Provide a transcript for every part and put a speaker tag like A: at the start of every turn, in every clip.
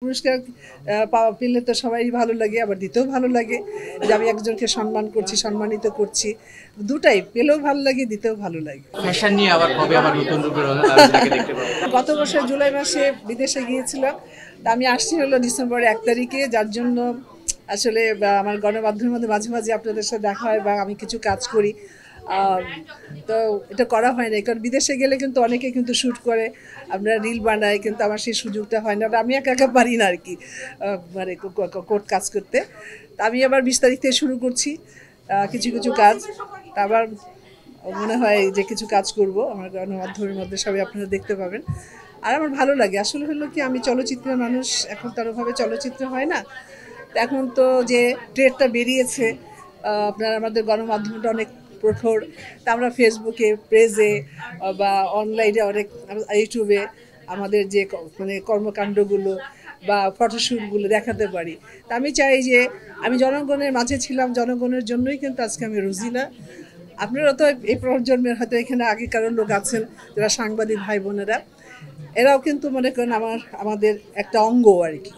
A: পুরস্কার পাওয়া পেলে তো সবাই ভালো লাগে, আবার দিতেও ভালো লাগে যে আমি একজনকে সম্মান করছি, সম্মানিত করছি। দুটাই পেলেও ভালো লাগে, দিতেও ভালো লাগে।
B: ফ্যাশন নিয়ে আবার কবে আবার নতুন রূপে দেখতে পাবো?
A: গত বছর জুলাই মাসে বিদেশে গিয়েছিলাম, তা আমি আসছি হলো ডিসেম্বরের 1 তারিখে, যার জন্য আসলে আমার গণমাধ্যমের মধ্যে মাঝে মাঝে আপনাদের সাথে দেখা হয় বা আমি কিছু কাজ করি, তো এটা করা হয় না। কারণ বিদেশে গেলে কিন্তু অনেকে কিন্তু শ্যুট করে, আমরা রিল বানাই, কিন্তু আমার সেই সুযোগটা হয় না। আমি একা একা পারি না আর কি, মানে কোর্ট কাজ করতে। তা আমি আবার 20 তারিখ থেকে শুরু করছি কিছু কিছু কাজ। তা আবার মনে হয় যে কিছু কাজ করব আমার গণমাধ্যমের মধ্যে, সবাই আপনারা দেখতে পাবেন। আর আমার ভালো লাগে আসলে হলো কি, আমি চলচ্চিত্রের মানুষ, এখন তো আরোভাবে চলচ্চিত্র হয় না। এখন তো যে ট্রেডটা বেরিয়েছে, আপনার আমাদের গণমাধ্যমটা অনেক প্রখর, তা আমরা ফেসবুকে, পেজে বা অনলাইনে, অনেক ইউটিউবে আমাদের যে মানে কর্মকাণ্ডগুলো বা ফটোশ্যুটগুলো দেখাতে পারি। তা আমি চাই যে আমি জনগণের মাঝে ছিলাম, জনগণের জন্যই কিন্তু আজকে আমি রোজিনা। আপনারা তো এই প্রজন্মের হয়তো এখানে আগেকার লোক আছেন যারা সাংবাদিক ভাই বোনেরা, এরাও কিন্তু মনে করেন আমাদের একটা অঙ্গ আর কি,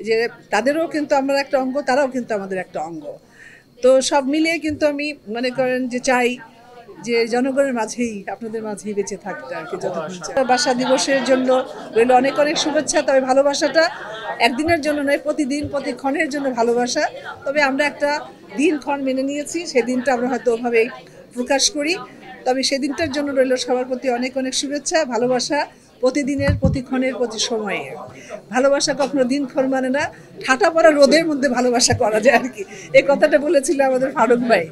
A: যে তাদেরও কিন্তু আমরা একটা অঙ্গ, তারাও কিন্তু আমাদের একটা অঙ্গ। তো সব মিলিয়ে কিন্তু আমি মনে করেন যে চাই যে জনগণের মাঝেই, আপনাদের মাঝেই বেঁচে থাকতে আর কি যতক্ষণ চাই। ভালোবাসা দিবসের জন্য রইল অনেক অনেক শুভেচ্ছা। তবে ভালোবাসাটা একদিনের জন্য নয়, প্রতিদিন প্রতিক্ষণের জন্য ভালোবাসা। তবে আমরা একটা দিনক্ষণ মেনে নিয়েছি, সেদিনটা আমরা হয়তো ওভাবেই প্রকাশ করি। তবে সেদিনটার জন্য রইল সবার প্রতি অনেক অনেক শুভেচ্ছা, ভালোবাসা প্রতিদিনের, প্রতিক্ষণের, প্রতি সময়ে। ভালোবাসা কখনো দিনক্ষণ মানে না, ঠাটা পড়া রোদের মধ্যে ভালোবাসা করা যায় আর কি। এই কথাটা বলেছিল আমাদের ফারুক ভাই।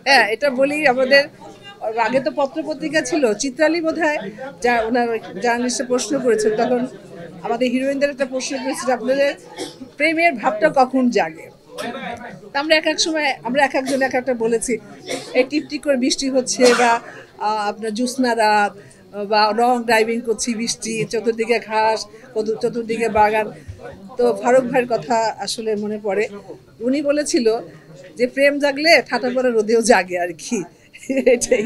A: হ্যাঁ, এটা বলি। আমাদের আগে তো পত্রপত্রিকা ছিল, চিত্রালী বোধহয় যা ওনার জার্নালিস্টে প্রশ্ন করেছেন, তখন আমাদের হিরোইনদের একটা প্রশ্ন করেছিল, আপনাদের প্রেমের ভাবটা কখন জাগে। আমরা এক এক সময়, আমরা এক একজন এক একটা বলেছি, এই টিপটিপ করে বৃষ্টি হচ্ছে, বা আপনার জ্যোৎস্না রাত, বা লং ড্রাইভিং করছি, বৃষ্টি, চতুর্দিকে ঘাস, চতুর্দিকে বাগান। তো ফারুক ভাইয়ের কথা আসলে মনে পড়ে, উনি বলেছিল যে প্রেম জাগলে ঠাটা পড়া রোদেও জাগে আর কি। এটাই।